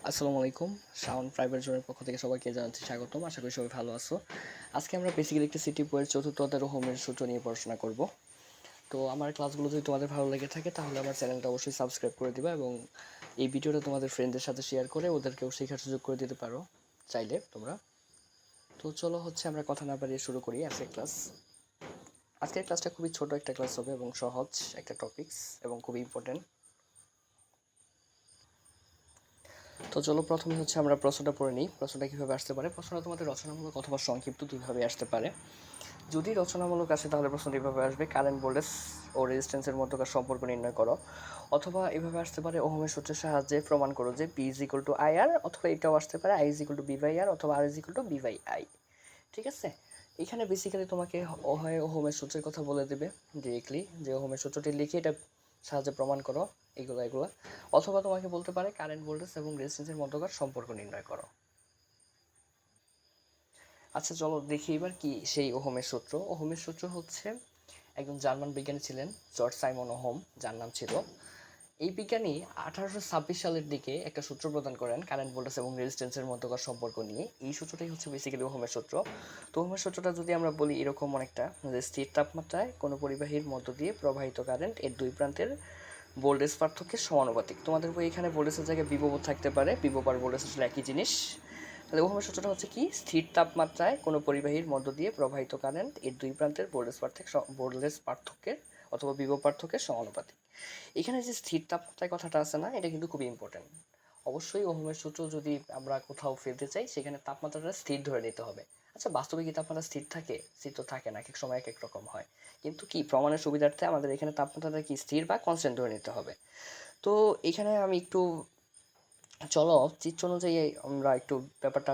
আসসালামু আলাইকুম। Sound private জোনের পক্ষ থেকে সবাইকে জানাচ্ছি স্বাগতম। আশা করি সবাই ভালো আছো। আজকে আমরা বেসিক ইলেকট্রিসিটি বইয়ের চতুর্থ অধ্যায়ের ওহমের সূত্র নিয়ে পড়াশোনা করব। তো আমার ক্লাসগুলো যদি তোমাদের ভালো লেগে থাকে তাহলে আমার চ্যানেলটা অবশ্যই সাবস্ক্রাইব করে দিবা এবং এই ভিডিওটা তোমাদের ফ্রেন্ডদের সাথে শেয়ার করে ওদেরকেও শেখার সুযোগ করে দিতে পারো চাইলে তোমরা। তো চলো আমরা কথা না বাড়িয়ে শুরু করি আজকের ক্লাস। আজকের ক্লাসটা খুবই ছোট একটা ক্লাস হবে এবং সহজ একটা টপিকস এবং খুবই ইম্পর্টেন্ট। তো চলো প্রথমে আমরা প্রশ্নটা পড়ে নিই। প্রশ্নটা কীভাবে আসতে পারে? প্রশ্নটা তোমাদের রচনামূলক অথবা সংক্ষিপ্ত দুইভাবে আসতে পারে। যদি রচনামূলক আসে তাহলে প্রশ্নটি এভাবে আসবে, কারেন্ট ভোল্টেজ ও রেজিস্ট্যান্সের মধ্যকার সম্পর্ক নির্ণয় করো। অথবা এভাবে আসতে পারে, ওহমের সূত্রের সাহায্যে প্রমাণ করো যে P is equal to I R, অথবা এটাও আসতে পারে I is equal to V by R, অথবা R is equal to V by I. ঠিক আছে, এখানে বেসিক্যালি তোমাকে হয় ওহমের সূত্রের কথা বলে দেবে ডিরেক্টলি, যে ওহমের সূত্রটি লিখে এটা সাহায্যে প্রমাণ করো এগুলো, অথবা তোমাকে বলতে পারে কারেন্ট ভোল্টেজ এবং রেজিস্ট্যান্সের মধ্যকার সম্পর্ক নির্ণয় করো। আচ্ছা চলো দেখি এবার কি সেই ওহমের সূত্র। ওহমের সূত্র হচ্ছে, একজন জার্মান বিজ্ঞানী ছিলেন জর্জ সাইমন ওহম, যার নাম ছিল। এই বিজ্ঞানী 1826 সালের দিকে একটা সূত্র প্রদান করেন কারেন্ট ভোল্টেজ এবং রেজিস্ট্যান্সের মধ্যকার সম্পর্ক নিয়ে। এই সূত্রটাই হচ্ছে বেসিক্যালি ওহমের সূত্র। তো ওহমের সূত্রটা যদি আমরা বলি এরকম অনেকটা, যে স্থির তাপমাত্রায় কোনো পরিবাহীর মধ্য দিয়ে প্রবাহিত কারেন্ট এর দুই প্রান্তের ভোল্টেজ পার্থক্যের সমানুপাতিক। তোমাদের বই এখানে ভোল্টেজের জায়গায় বিভব থাকতে পারে, বিভব আর ভোল্টেজ আসলে একই জিনিস। তাহলে ওহমের সূত্রটা হচ্ছে কি, স্থির তাপমাত্রায় কোনো পরিবাহীর মধ্য দিয়ে প্রবাহিত কারেন্ট এর দুই প্রান্তের ভোল্টেজ পার্থক্যের অথবা বিভব পার্থক্যের সমানুপাতিক। এখানে যে স্থির তাপমাত্রায় কথাটা আছে না, এটা কিন্তু খুবই ইম্পর্টেন্ট। অবশ্যই ওহমের সূত্র যদি আমরা কোথাও ফেলতে চাই সেখানে তাপমাত্রাটা স্থির ধরে নিতে হবে। আচ্ছা বাস্তবে কি তাপমাত্রা স্থির থাকে? স্থির তো থাকে না, এক এক সময় এক এক রকম হয়। কিন্তু কি প্রমাণের সুবিধার্থে আমাদের এখানে তাপমাত্রাটা কি স্থির বা কনস্ট্যান্ট ধরে নিতে হবে। তো এখানে আমি একটু, চলো চিত্র অনুযায়ী আমরা একটু ব্যাপারটা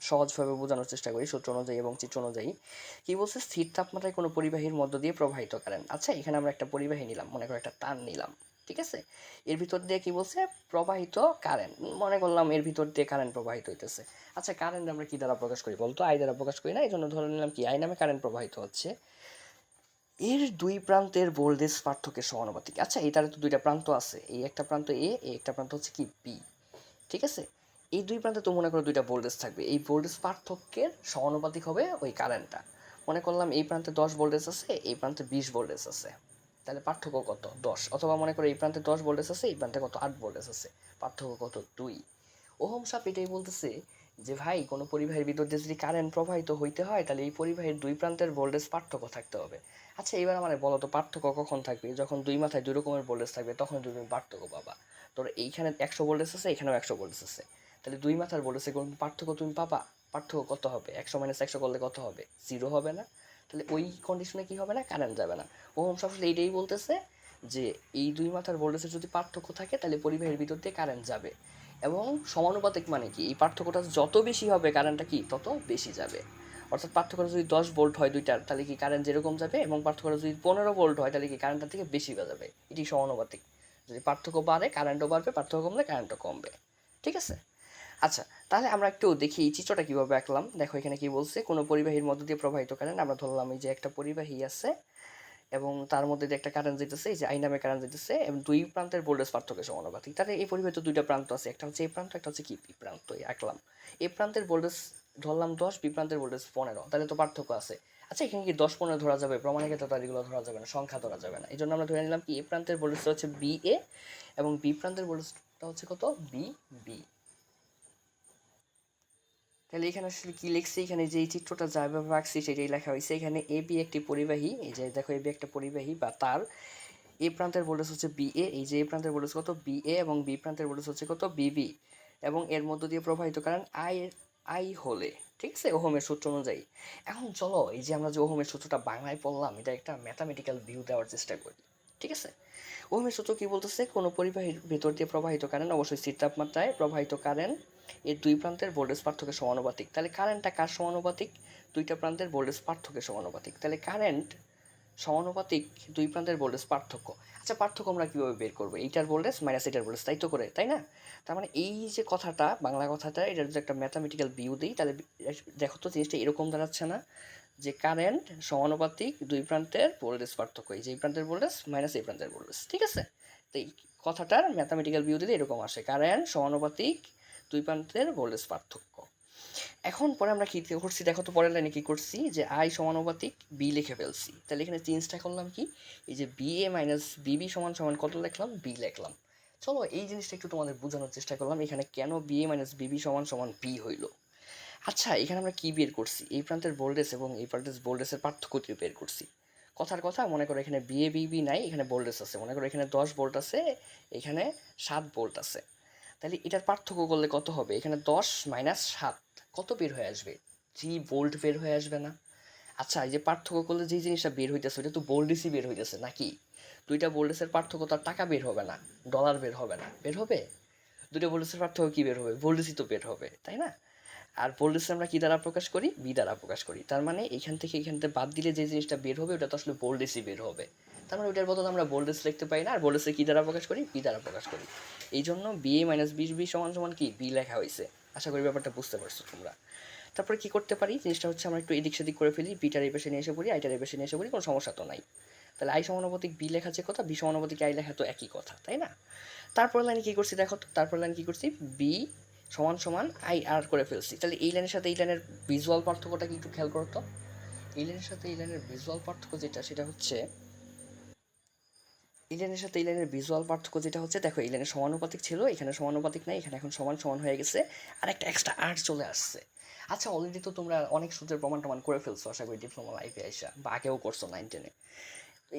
সহজভাবে বোঝানোর চেষ্টা করি। সূত্র অনুযায়ী এবং চিত্র অনুযায়ী কি বলছে, স্থির তাপমাত্রায় কোনো পরিবাহীর মধ্য দিয়ে প্রবাহিত কারেন্ট। আচ্ছা এখানে আমরা একটা পরিবাহী নিলাম, মনে করো একটা তার নিলাম, ঠিক আছে। এর ভিতর দিয়ে কি বলছে, প্রবাহিত কারেন্ট, মনে করলাম এর ভিতর দিয়ে কারেন্ট প্রবাহিত হইতেছে। আচ্ছা কারেন্ট আমরা কি দ্বারা প্রকাশ করি বলতো? আই দ্বারা প্রকাশ করি না, এই জন্য ধরে নিলাম কি আই নামে কারেন্ট প্রবাহিত হচ্ছে। এর দুই প্রান্তের ভোল্টেজ পার্থক্যের সমানুপাতিক। আচ্ছা এটার তো দুইটা প্রান্ত আছে, এই একটা প্রান্ত এ, এই একটা প্রান্ত হচ্ছে কি বি, ঠিক আছে। এই দুই প্রান্তে তো মনে করো দুইটা ভোল্টেজ থাকবে, এই ভোল্টেজ পার্থক্যের সমানুপাতিক হবে ওই কারেন্টটা। মনে করলাম এই প্রান্তে 10 ভোল্টেজ আছে, এই প্রান্তে 20 ভোল্টেজ আছে, তাহলে পার্থক্য কত? 10। অথবা মনে করো এই প্রান্তে 10 ভোল্টেজ আছে, এই প্রান্তে কত? 8 ভোল্টেজ আছে, পার্থক্য কত? 2। ওহম সাপ এটাই বলতেছে যে ভাই কোনো পরিবাহীর ভিতর দিয়ে যদি কারেন্ট প্রবাহিত হইতে হয় তাহলে এই পরিবাহীর দুই প্রান্তের ভোল্টেজ পার্থক্য থাকতে হবে। আচ্ছা এবার আমার বলো তো পার্থক্য কখন থাকবে? যখন দুই মাথায় দুই রকমের ভোল্টেজ থাকবে তখন তুমি পার্থক্য পাবা। তোর এইখানে 100 ভোল্টেজ আছে, এখানেও 100 ভোল্টেজ আছে, তাহলে দুই মাথার ভোল্টেজে কোন পার্থক্য তুমি পাবা? পার্থক্য কত হবে? 100 - 100 করলে কত হবে? 0 হবে না? তাহলে ওই কন্ডিশনে কি হবে না, কারেন্ট যাবে না। ওহম আসলে এইটাই বলতেছে যে এই দুই মাথার ভোল্টেজের যদি পার্থক্য থাকে তাহলে পরিবাহীর ভিতর দিয়ে কারেন্ট যাবে। এবং সমানুপাতিক মানে কি, এই পার্থক্যটা যত বেশি হবে কারেন্টটা কি তত বেশি যাবে। অর্থাৎ পার্থক্যটা যদি 10 ভোল্ট হয় দুইটার, তাহলে কি কারেন্ট যেরকম যাবে, এবং পার্থক্যটা যদি 15 ভোল্ট হয় তাহলে কি কারেন্টটার থেকে বেশি যাবে। এটি সমানুপাতিক। যদি পার্থক্য বাড়ে কারেন্টও বাড়বে, পার্থক্য কমলে কারেন্টও কমবে, ঠিক আছে। আচ্ছা তাহলে আমরা একটু দেখি এই চিত্রটা কীভাবে আঁকলাম। দেখো এখানে কি বলছে, কোনো পরিবাহীর মধ্য দিয়ে প্রবাহিত কারেন্ট। আমরা ধরলাম এই যে একটা পরিবাহী আছে এবং তার মধ্যে দিয়ে একটা কারেন্ট যেতেছে, এই যে আই নামে কারেন্ট যেতেছে, এবং দুই প্রান্তের ভোল্টেজ পার্থক্য সমানুপাতিক। তাহলে এই পরিবাহিত দুইটা প্রান্ত আছে, একটা হচ্ছে এ প্রান্ত, একটা হচ্ছে কি বি প্রান্ত। আঁকলাম এ প্রান্তের ভোল্টেজ ধরলাম 10, বি প্রান্তের ভোল্টেজ 15, তাহলে তো পার্থক্য আছে। আচ্ছা এখানে কি 10-15 ধরা যাবে? প্রমাণের ক্ষেত্রে তার এগুলো ধরা যাবে না, সংখ্যা ধরা যাবে না। এই জন্য আমরা ধরে নিলাম কি এ প্রান্তের ভোল্টেজটা হচ্ছে বি এ এবং বি প্রান্তের ভোল্টেজটা হচ্ছে কত? B B. তাহলে এখানে আসলে কি লিখছি, এখানে যে এই চিত্রটা যেভাবে আঁকছি সেটাই লেখা হয়েছে। এখানে এ বি একটি পরিবাহী, এই যে দেখো এ বি একটা পরিবাহী বা তার। এ প্রান্তের ভোল্টেজ হচ্ছে বি এ, এই যে এ প্রান্তের ভোল্টেজ কত? বি এ, এবং বি প্রান্তের ভোল্টেজ হচ্ছে কত? B B. এবং এর মধ্য দিয়ে প্রবাহিত কারেন্ট আই আই হলে, ঠিক আছে, ওহমের সূত্র অনুযায়ী। এখন চলো এই যে আমরা যে ওহমের সূত্রটা বাংলায় পড়লাম এটা একটা ম্যাথামেটিক্যাল ভিউ দেওয়ার চেষ্টা করি, ঠিক আছে। ওহমের সূত্র কি বলতেছে, কোনো পরিবাহীর ভেতর দিয়ে প্রবাহিত কারেন্ট অবশ্যই স্থির তাপমাত্রায় প্রবাহিত কারেন্ট এর দুই প্রান্তের ভোল্টেজ পার্থক্যের সমানুপাতিক। তাহলে কারেন্টটা কার সমানুপাতিক? দুইটা প্রান্তের ভোল্টেজ পার্থক্যের সমানুপাতিক। তাহলে কারেন্ট সমানুপাতিক দুই প্রান্তের ভোল্টেজ পার্থক্য। আচ্ছা পার্থক্য আমরা কীভাবে বের করবো? এইটার ভোল্টেজ মাইনাস এটার ভোল্টেজ, তাই তো করে, তাই না? তার মানে এই যে কথাটা, বাংলা কথাটা, এটার যদি একটা ম্যাথামেটিক্যাল ভিউ দিই তাহলে দেখো তো জিনিসটা এরকম দাঁড়াচ্ছে না, যে কারেন্ট সমানুপাতিক দুই প্রান্তের ভোল্টেজ পার্থক্য, এই যে এই প্রান্তের ভোল্টেজ মাইনাস এই প্রান্তের ভোল্টেজ, ঠিক আছে। তো এই কথাটার ম্যাথামেটিক্যাল ভিউ দিলে এরকম আসে, কারেন্ট সমানুপাতিক দুই প্রান্তের ভোল্টেজ পার্থক্য। এখন পরে আমরা কী করছি দেখো তো, পরের লাইনে কী করছি, যে আই সমানুপাতিক বি লিখে ফেলছি। তাহলে এখানে চেঞ্জটা করলাম কি, এই যে বি এ মাইনাস বিবি সমান সমান কত লিখলাম, বি লিখলাম। চলো এই জিনিসটা একটু তোমাদের বোঝানোর চেষ্টা করলাম, এখানে কেন বি এ মাইনাস বিবি সমান সমান বি হইলো। আচ্ছা, এখানে আমরা কী বের করছি, এই প্রান্তের ভোল্টেজ এবং এই প্রান্তের ভোল্টেজের পার্থক্য বের করছি। কথার কথা, মনে করো এখানে বি এ বিবি নাই, এখানে ভোল্টেজ আছে, মনে করো এখানে 10 ভোল্ট আছে, এখানে 7 ভোল্ট আছে। তাহলে এটার পার্থক্য করলে কত হবে, এখানে 10 মাইনাস 7 কত বের হয়ে আসবে, 3 ভোল্ট বের হয়ে আসবে না? আচ্ছা, এই যে পার্থক্য করলে যে জিনিসটা বের হইতেছে ওইটা তো ভোল্টেজই বের হইতেছে নাকি? দুইটা ভোল্টেজের পার্থক্য তার টাকা বের হবে না, ডলার বের হবে না, বের হবে? দুইটা ভোল্টেজের পার্থক্য কি বের হবে, ভোল্টেজই তো বের হবে, তাই না? আর ভোল্টেজ আমরা কি দ্বারা প্রকাশ করি, বি দ্বারা প্রকাশ করি। তার মানে এখান থেকে বাদ দিলে যে জিনিসটা বের হবে ওটা তো আসলে ভোল্টেজই বের হবে। তার মানে ওইটার বদলে আমরা ভোল্টেজ লিখতে পারি না, আর ভোল্টেজে কী দ্বারা প্রকাশ করি, বি দ্বারা প্রকাশ করি। এই জন্য B A minus B B সমান সমান কি, বি লেখা হয়েছে। আশা করি ব্যাপারটা বুঝতে পারছো তোমরা। তারপরে কি করতে পারি, জিনিসটা হচ্ছে আমরা একটু এদিক সেদিক করে ফেলি, বিটার এই পাশে নিয়ে এসে পড়ি, আইটার এই পাশে নিয়ে এসে পড়ি, কোনো সমস্যা তো নাই। তাহলে আই সমানুপাতিক বি লেখা যে কথা, বি সমানুপাতিক আই লেখা তো একই কথা, তাই না? তারপর লাইনে কী করছি দেখো তো, তারপর লাইনে কী করছি, বি সমান সমান আই আর করে ফেলছি। তাহলে এই লাইনের সাথে এই লাইনের ভিজুয়াল পার্থক্যটা কি একটু খেয়াল করো তো। এই লাইনের সাথে এই লাইনের ভিজুয়াল পার্থক্য যেটা, সেটা হচ্ছে, এই লাইনের সাথে এই লাইনের ভিজুয়াল পার্থক্য যেটা হচ্ছে, দেখো এই লাইনের সমানুপাতিক ছিল, এখানে সমানুপাতিক নাই, এখানে এখন সমান সমান হয়ে গেছে, আর একটা এক্সট্রা আর চলে আসছে। আচ্ছা, অলরেডি তো তোমরা অনেক সূত্রের প্রমাণ টমান করে ফেলছো আশা করি ডিপ্লোমা লাইফে আইসা, বা আগেও করছো 9-10-এ।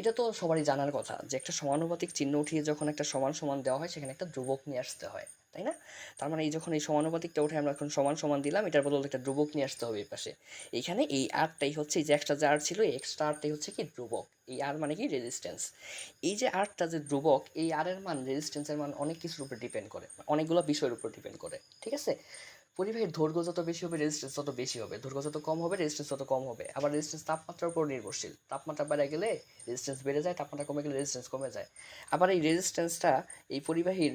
এটা তো সবারই জানার কথা যে একটা সমানুপাতিক চিহ্ন উঠিয়ে যখন একটা সমান সমান দেওয়া হয় সেখানে একটা ধ্রুবক নিয়ে আসতে হয়, তাই না? তার মানে এই যখন এই সমানুপাতিকটা উঠে আমরা এখন সমান সমান দিলাম, এটার বদলে একটা ধ্রুবক নিয়ে আসতে হবে এই পাশে। এইখানে এই আরটাই হচ্ছে, এই যে এক্সট্রা যে আর ছিল, এই এক্সট্রা আরটাই হচ্ছে কি ধ্রুবক। এই আর মানে কি, রেজিস্ট্যান্স। এই যে আরটা যে ধ্রুবক, এই আর এর মান, রেজিস্ট্যান্সের মান অনেক কিছুর উপর ডিপেন্ড করে, অনেকগুলো বিষয়ের উপর ডিপেন্ড করে, ঠিক আছে? পরিবাহীর দৈর্ঘ্য যত বেশি হবে রেজিস্ট্যান্স তত বেশি হবে, দৈর্ঘ্য যত কম হবে রেজিস্ট্যান্স তত কম হবে। আবার রেজিস্ট্যান্স তাপমাত্রার উপর নির্ভরশীল, তাপমাত্রা বেড়ে গেলে রেজিস্ট্যান্স বেড়ে যায়, তাপমাত্রা কমে গেলে রেজিস্ট্যান্স কমে যায়। আবার এই রেজিস্ট্যান্সটা এই পরিবাহীর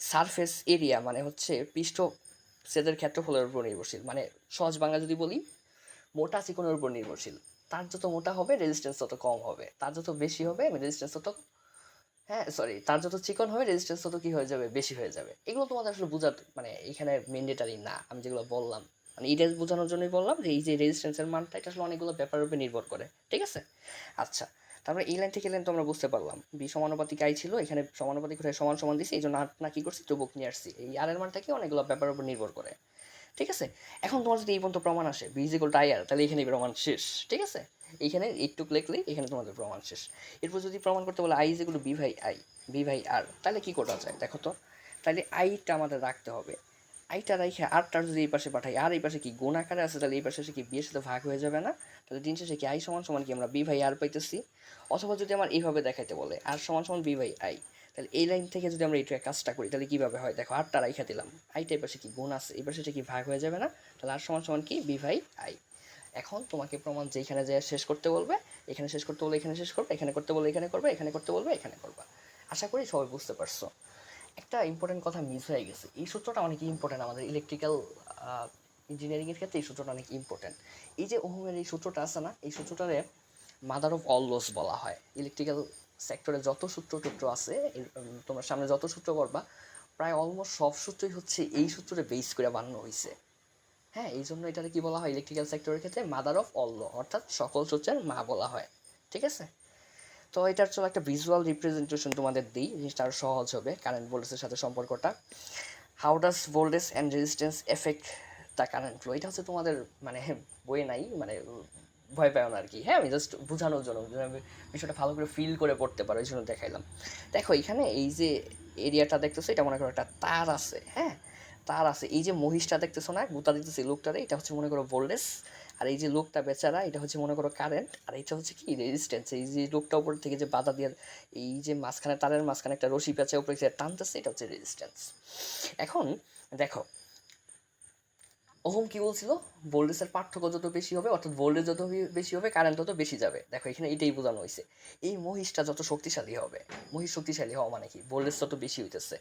সারফেস এরিয়া মানে হচ্ছে পৃষ্ঠ ছেদের ক্ষেত্রফলের উপর নির্ভরশীল। মানে সহজ বাংলা যদি বলি, মোটা চিকনের উপর নির্ভরশীল। তার যত মোটা হবে রেজিস্ট্যান্স তত কম হবে, তার যত বেশি হবে রেজিস্ট্যান্স তত, হ্যাঁ সরি, তার যত চিকন হবে রেজিস্ট্যান্স তত কী হয়ে যাবে, বেশি হয়ে যাবে। এগুলো তোমাদের আসলে বোঝাতে মানে এখানে ম্যান্ডেটারি না, আমি যেগুলো বললাম মানে এটা বোঝানোর জন্যই বললাম যে এই যে রেজিস্ট্যান্সের মানটা এটা আসলে অনেকগুলো ব্যাপারের উপর নির্ভর করে, ঠিক আছে? আচ্ছা, তারপরে এই লাইন থেকে লাইন তো আমরা বুঝতে পারলাম বি সমানুপাতিক আই ছিল, এখানে সমানুপাতিক হয়ে সমান সমান দিছি, এই জন্য আর না কী করছি, ধ্রুবক নিয়ে আসছি। এই আর এর মানটাকে অনেকগুলো ব্যাপারের উপর নির্ভর করে, ঠিক আছে? এখন তোমার যদি এই পর্যন্ত প্রমাণ আসে V is equal to I R, তাহলে এখানে প্রমাণ শেষ, ঠিক আছে? এইখানে এইটুক লিখলেই এখানে তোমাদের প্রমাণ শেষ। এরপর যদি প্রমাণ করতে বলে I is equal to V by I, V by R, তাহলে কী করা যায় দেখো তো। তাহলে আইটা আমাদের রাখতে হবে, আইটা রাইখে আরটার যদি এই পাশে পাঠাই, আর এই পাশে কি গুণ আকারে আছে, তাহলে এই পাশে কি বি এর সাথে ভাগ হয়ে যাবে না? তাহলে দিন শেষে কি আই সমান সমান কি আমরা বি বাই আর পাইতেছি। অথবা যদি আমার এইভাবে দেখাইতে বলে আর সমান সমান বি বাই আই, তাহলে এই লাইন থেকে যদি আমরা এইটা কাজটা করি তাহলে কীভাবে হয় দেখো, আরটা রাইখা দিলাম, আইটা এই পাশে কি গুণ আছে, এই পাশে কি ভাগ হয়ে যাবে না? তাহলে আর সমান সমান কি বি বাই আই। এখন তোমাকে প্রমাণ যেখানে যায় শেষ করতে বলবে, এখানে শেষ করতে বললে এখানে শেষ করবে, এখানে করতে বললে এখানে করবে, এখানে করতে বলবে এখানে করবা। আশা করি সবাই বুঝতে পারছো। একটা ইম্পর্টেন্ট কথা মিস হয়ে গেছে, এই সূত্রটা অনেক ইম্পর্টেন্ট আমাদের ইলেকট্রিক্যাল ইঞ্জিনিয়ারিংয়ের ক্ষেত্রে এই সূত্রটা অনেক ইম্পর্টেন্ট। এই যে ওহমের এই সূত্রটা আছে না, এই সূত্রটারে মাদার অফ অল লস বলা হয়। ইলেকট্রিক্যাল সেক্টরে যত সূত্র আছে, তোমরা সামনে যত সূত্র করবা প্রায় অলমোস্ট সব সূত্রই হচ্ছে এই সূত্রে বেস করে বানানো হয়েছে। হ্যাঁ, এই জন্য এটাকে কী বলা হয় ইলেকট্রিক্যাল সেক্টরের ক্ষেত্রে, মাদার অফ অল ল, অর্থাৎ সকল সূত্রের মা বলা হয়, ঠিক আছে? তো এটার চলো একটা ভিজুয়াল রিপ্রেজেন্টেশন তোমাদের দিই, জিনিসটা আরও সহজ হবে কারেন্ট ভোল্টেজের সাথে সম্পর্কটা। How does voltage and resistance effect the current flow, এটা হচ্ছে তোমাদের মানে বইয়ে নাই, মানে ভয় পাও না আর কি। হ্যাঁ, আমি জাস্ট বোঝানোর জন্য বিষয়টা ভালো করে ফিল করে পড়তে পারো এই জন্য দেখাইলাম। দেখো এখানে এই যে এরিয়াটা দেখতেছো, এটা মনে করো একটা তার আছে, হ্যাঁ তার আছে। এই যে মহিষটা দেখতেছো না, গুতা দিতেছে লোকটারে, এটা হচ্ছে মনে করো ভোল্টেজ। আর এই যে লোকটা বেচারা, এটা হচ্ছে মনে করো কারেন্ট। আর এটা হচ্ছে কি রেজিস্ট্যান্স, এই যে লোকটা উপর থেকে যে বাধা দিয়ে এই যে মাঝখানে তারের মাঝখানে একটা রশি পেঁচা উপরে টানতেছে, এটা হচ্ছে রেজিস্ট্যান্স। এখন দেখো ওহম কি বলছিল, ভোল্টেজের পার্থক্য যত বেশি হবে, অর্থাৎ ভোল্টেজ যত বেশি হবে কারেন্ট তত বেশি যাবে। দেখো এখানে এটাই বোঝানো হয়েছে, এই মহিষটা যত শক্তিশালী হবে, মহিষ শক্তিশালী হওয়া মানে কি, ভোল্টেজ তত বেশি হইতেছে।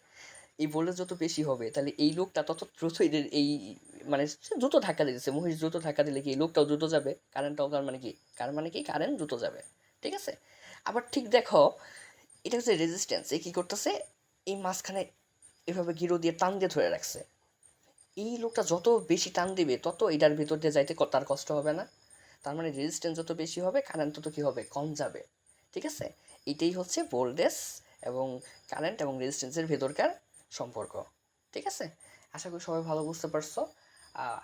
এই ভোল্টেজ যত বেশি হবে তাহলে এই লোকটা তত দ্রুত এই মানে দ্রুত ধাক্কা দিতেছে, মহিষ দ্রুত ধাক্কা দিলে কি এই লোকটাও দ্রুত যাবে, কারেন্টটাও, তার মানে কি কারেন্ট দ্রুত যাবে, ঠিক আছে? আবার ঠিক দেখো, এটা হচ্ছে রেজিস্ট্যান্স, এ কী করতেছে, এই মাঝখানে এভাবে গিরো দিয়ে টান দিয়ে ধরে রাখছে, এই লোকটা যত বেশি টান দিবে তত এটার ভিতর দিয়ে যাইতে তার কষ্ট হবে না। তার মানে রেজিস্ট্যান্স যত বেশি হবে কারেন্ট তত কী হবে, কম যাবে। ঠিক আছে, এটাই হচ্ছে ভোল্টেজ এবং কারেন্ট এবং রেজিস্ট্যান্সের ভেতরকার সম্পর্ক। ঠিক আছে, আশা করি সবাই ভালো বুঝতে পারছো।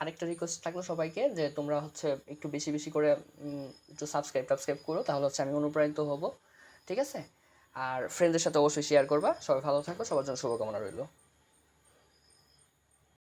আরেকটা রিকোয়েস্ট থাকলো সবাইকে যে তোমরা হচ্ছে একটু বেশি বেশি করে একটু সাবস্ক্রাইব করো, তাহলে হচ্ছে আমি অনুপ্রাণিত হব। ঠিক আছে, আর ফ্রেন্ডদের সাথে অবশ্যই শেয়ার করবা। সবাই ভালো থাকো, সবার জন্য শুভকামনা রইল।